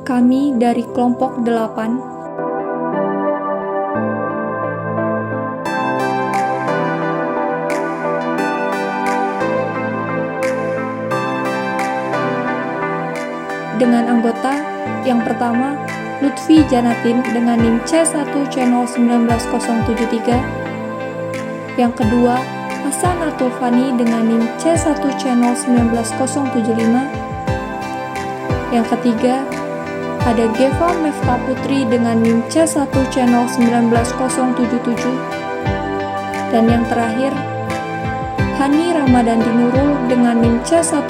kami dari kelompok 8 dengan anggota yang pertama Lutfi Janatin dengan NIM C1 yang kedua Hasanatul Fani dengan NIM C1 yang ketiga ada Geva Mefta Putri dengan NIM C1 dan yang terakhir Hani Ramadan Dinurul dengan NIM C1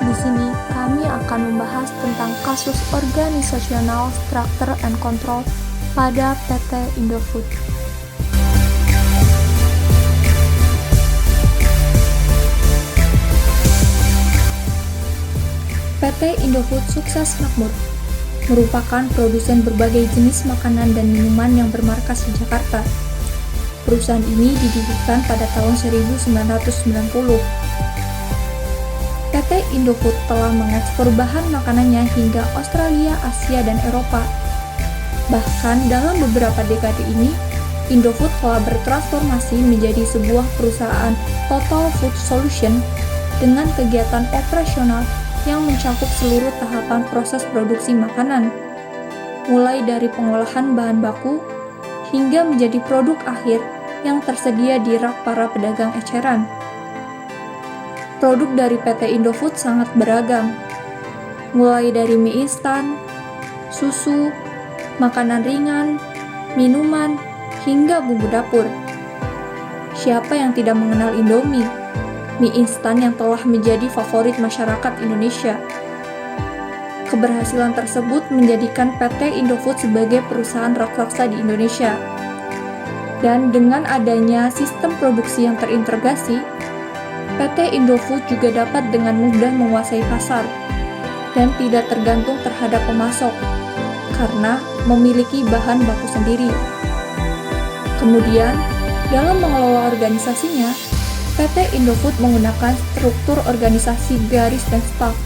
Di sini kami akan membahas tentang kasus organisasional structure and control pada PT Indofood. PT Indofood Sukses Makmur merupakan produsen berbagai jenis makanan dan minuman yang bermarkas di Jakarta. Perusahaan ini didirikan pada tahun 1990. PT Indofood telah mengekspor bahan makanannya hingga Australia, Asia, dan Eropa. Bahkan dalam beberapa dekade ini, Indofood telah bertransformasi menjadi sebuah perusahaan Total Food Solution dengan kegiatan operasional yang mencakup seluruh tahapan proses produksi makanan, mulai dari pengolahan bahan baku hingga menjadi produk akhir yang tersedia di rak para pedagang eceran. Produk dari PT Indofood sangat beragam, mulai dari mie instan, susu, makanan ringan, minuman, hingga bumbu dapur. Siapa yang tidak mengenal Indomie? Mie instan yang telah menjadi favorit masyarakat Indonesia. Keberhasilan tersebut menjadikan PT Indofood sebagai perusahaan raksasa di Indonesia. Dan dengan adanya sistem produksi yang terintegrasi, PT Indofood juga dapat dengan mudah menguasai pasar dan tidak tergantung terhadap pemasok karena memiliki bahan baku sendiri. Kemudian, dalam mengelola organisasinya, PT Indofood menggunakan struktur organisasi garis dan staf.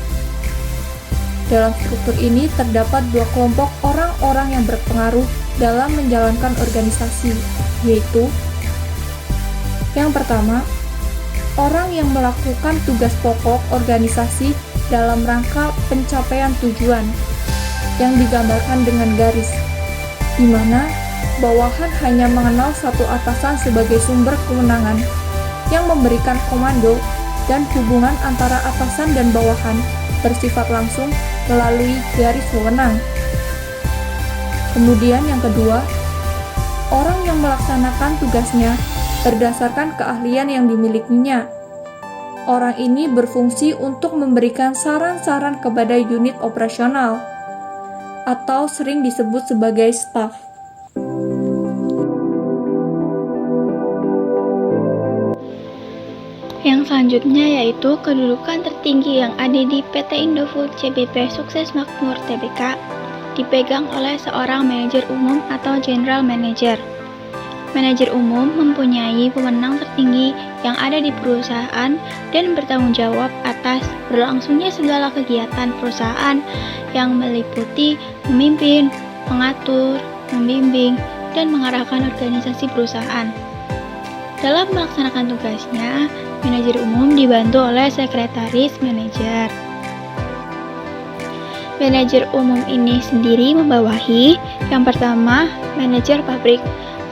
Dalam struktur ini terdapat dua kelompok orang-orang yang berpengaruh dalam menjalankan organisasi, yaitu yang pertama, orang yang melakukan tugas pokok organisasi dalam rangka pencapaian tujuan yang digambarkan dengan garis, di mana bawahan hanya mengenal satu atasan sebagai sumber kewenangan yang memberikan komando dan hubungan antara atasan dan bawahan bersifat langsung melalui garis wewenang. Kemudian yang kedua, orang yang melaksanakan tugasnya berdasarkan keahlian yang dimilikinya. Orang ini berfungsi untuk memberikan saran-saran kepada unit operasional atau sering disebut sebagai staf. Yang selanjutnya yaitu kedudukan tertinggi yang ada di PT Indofood CBP Sukses Makmur Tbk dipegang oleh seorang manajer umum atau general manager. Manajer umum mempunyai wewenang tertinggi yang ada di perusahaan dan bertanggung jawab atas berlangsungnya segala kegiatan perusahaan yang meliputi memimpin, mengatur, membimbing, dan mengarahkan organisasi perusahaan. Dalam melaksanakan tugasnya, manajer umum dibantu oleh sekretaris manajer. Manajer umum ini sendiri membawahi yang pertama, manajer pabrik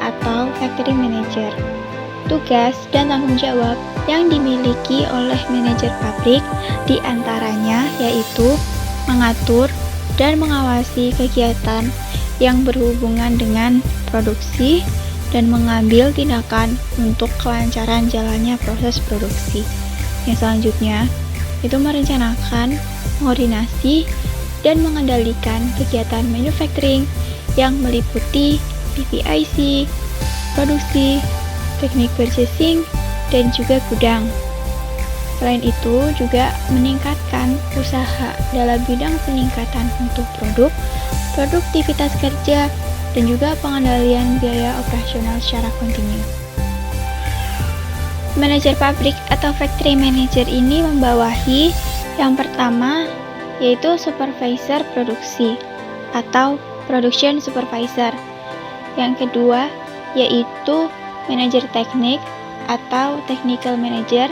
atau factory manager. Tugas dan tanggung jawab yang dimiliki oleh manajer pabrik diantaranya yaitu mengatur dan mengawasi kegiatan yang berhubungan dengan produksi dan mengambil tindakan untuk kelancaran jalannya proses produksi. Yang selanjutnya, itu merencanakan, mengoordinasi, dan mengendalikan kegiatan manufacturing yang meliputi PPIC, produksi, teknik purchasing, dan juga gudang. Selain itu, juga meningkatkan usaha dalam bidang peningkatan untuk produk, produktivitas kerja, dan juga pengendalian biaya operasional secara kontinu. Manajer pabrik atau factory manager ini membawahi yang pertama yaitu supervisor produksi atau production supervisor. Yang kedua yaitu manajer teknik atau technical manager.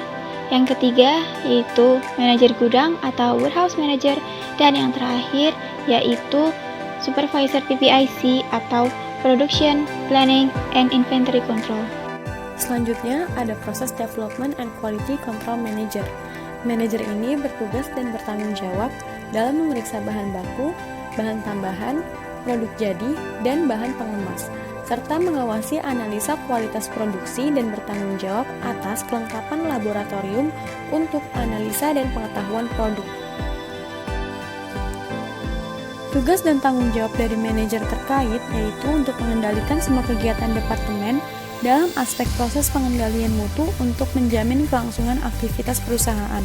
Yang ketiga yaitu manajer gudang atau warehouse manager, dan yang terakhir yaitu supervisor PPIC atau production planning and inventory control. Selanjutnya ada proses development and quality control manager. Manajer ini bertugas dan bertanggung jawab dalam memeriksa bahan baku, bahan tambahan, produk jadi, dan bahan pengemas, serta mengawasi analisa kualitas produksi dan bertanggung jawab atas kelengkapan laboratorium untuk analisa dan pengetahuan produk. Tugas dan tanggung jawab dari manajer terkait yaitu untuk mengendalikan semua kegiatan departemen dalam aspek proses pengendalian mutu untuk menjamin kelangsungan aktivitas perusahaan.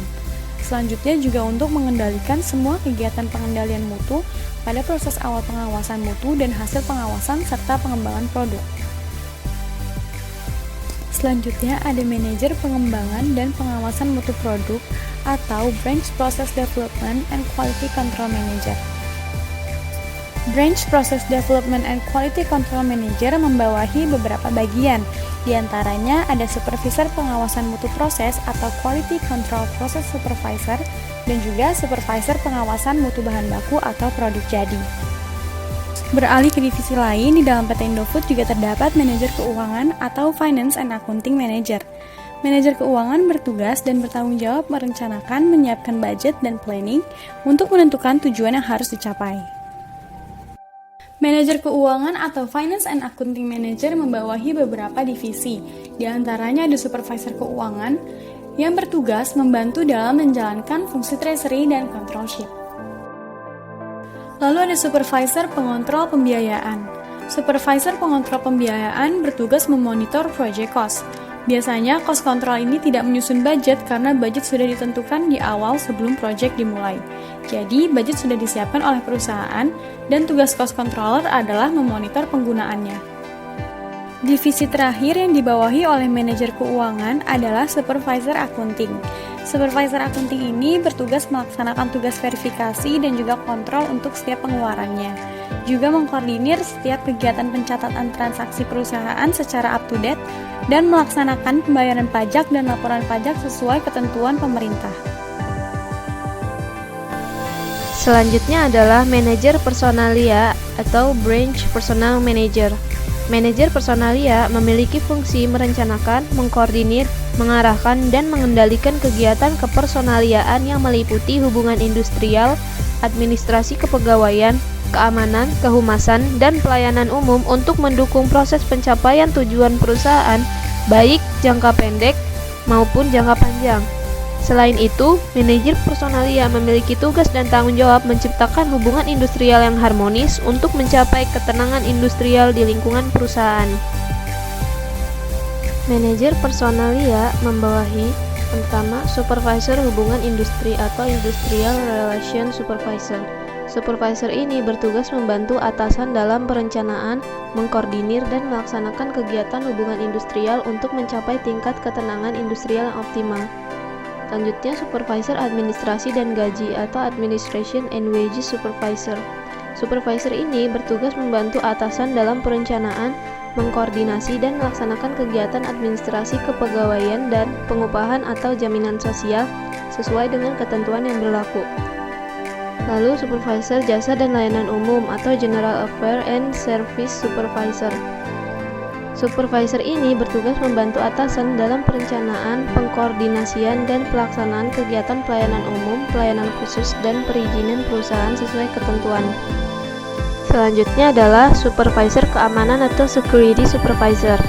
Selanjutnya juga untuk mengendalikan semua kegiatan pengendalian mutu pada proses awal pengawasan mutu dan hasil pengawasan serta pengembangan produk. Selanjutnya ada manajer pengembangan dan pengawasan mutu produk atau Branch Process Development and Quality Control Manager. Branch Process Development and Quality Control Manager membawahi beberapa bagian. Di antaranya ada supervisor pengawasan mutu proses atau Quality Control Process Supervisor dan juga supervisor pengawasan mutu bahan baku atau produk jadi. Beralih ke divisi lain, di dalam PT Indofood juga terdapat manajer keuangan atau Finance and Accounting Manager. Manajer keuangan bertugas dan bertanggung jawab merencanakan, menyiapkan budget dan planning untuk menentukan tujuan yang harus dicapai. Manajer keuangan atau Finance and Accounting Manager membawahi beberapa divisi. Di antaranya ada supervisor keuangan yang bertugas membantu dalam menjalankan fungsi treasury dan controlship. Lalu ada supervisor pengontrol pembiayaan. Supervisor pengontrol pembiayaan bertugas memonitor project cost. Biasanya cost control ini tidak menyusun budget karena budget sudah ditentukan di awal sebelum project dimulai. Jadi, budget sudah disiapkan oleh perusahaan dan tugas cost controller adalah memonitor penggunaannya. Divisi terakhir yang dibawahi oleh manajer keuangan adalah supervisor accounting. Supervisor accounting ini bertugas melaksanakan tugas verifikasi dan juga kontrol untuk setiap pengeluarannya. Juga mengkoordinir setiap kegiatan pencatatan transaksi perusahaan secara up to date dan melaksanakan pembayaran pajak dan laporan pajak sesuai ketentuan pemerintah. Selanjutnya adalah manajer personalia atau branch personnel manager. Manajer personalia memiliki fungsi merencanakan, mengkoordinir, mengarahkan, dan mengendalikan kegiatan kepersonaliaan yang meliputi hubungan industrial, administrasi kepegawaian, keamanan, kehumasan, dan pelayanan umum untuk mendukung proses pencapaian tujuan perusahaan, baik jangka pendek maupun jangka panjang. Selain itu, manajer personalia memiliki tugas dan tanggung jawab menciptakan hubungan industrial yang harmonis untuk mencapai ketenangan industrial di lingkungan perusahaan. Manajer personalia membawahi pertama, supervisor hubungan industri atau industrial relation supervisor. Supervisor ini bertugas membantu atasan dalam perencanaan, mengkoordinir, dan melaksanakan kegiatan hubungan industrial untuk mencapai tingkat ketenangan industrial yang optimal. Selanjutnya, supervisor administrasi dan gaji atau administration and wages supervisor. Supervisor ini bertugas membantu atasan dalam perencanaan, mengkoordinasi, dan melaksanakan kegiatan administrasi kepegawaian dan pengupahan atau jaminan sosial sesuai dengan ketentuan yang berlaku. Lalu, supervisor jasa dan layanan umum atau general affair and service supervisor. Supervisor ini bertugas membantu atasan dalam perencanaan, pengkoordinasian, dan pelaksanaan kegiatan pelayanan umum, pelayanan khusus, dan perizinan perusahaan sesuai ketentuan. Selanjutnya adalah supervisor keamanan atau security supervisor.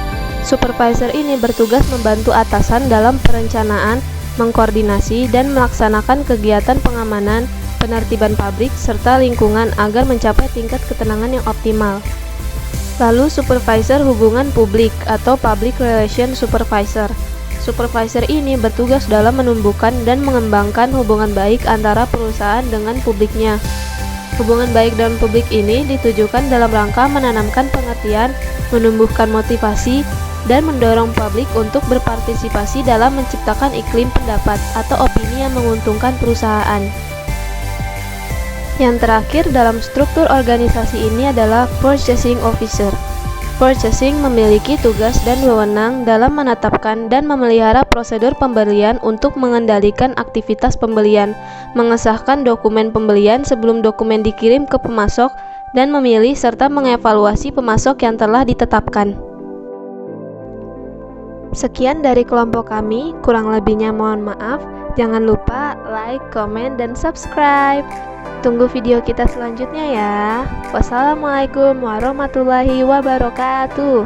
Supervisor ini bertugas membantu atasan dalam perencanaan, mengkoordinasi, dan melaksanakan kegiatan pengamanan, penertiban pabrik, serta lingkungan agar mencapai tingkat ketenangan yang optimal. Lalu, supervisor hubungan publik atau public relation supervisor. Supervisor ini bertugas dalam menumbuhkan dan mengembangkan hubungan baik antara perusahaan dengan publiknya. Hubungan baik dengan publik ini ditujukan dalam rangka menanamkan pengertian, menumbuhkan motivasi, dan mendorong publik untuk berpartisipasi dalam menciptakan iklim pendapat atau opini yang menguntungkan perusahaan. Yang terakhir dalam struktur organisasi ini adalah Purchasing Officer. Purchasing memiliki tugas dan wewenang dalam menetapkan dan memelihara prosedur pembelian untuk mengendalikan aktivitas pembelian, mengesahkan dokumen pembelian sebelum dokumen dikirim ke pemasok, dan memilih serta mengevaluasi pemasok yang telah ditetapkan. Sekian dari kelompok kami, kurang lebihnya mohon maaf. Jangan lupa like, komen, dan subscribe. Tunggu video kita selanjutnya ya. Wassalamualaikum warahmatullahi wabarakatuh.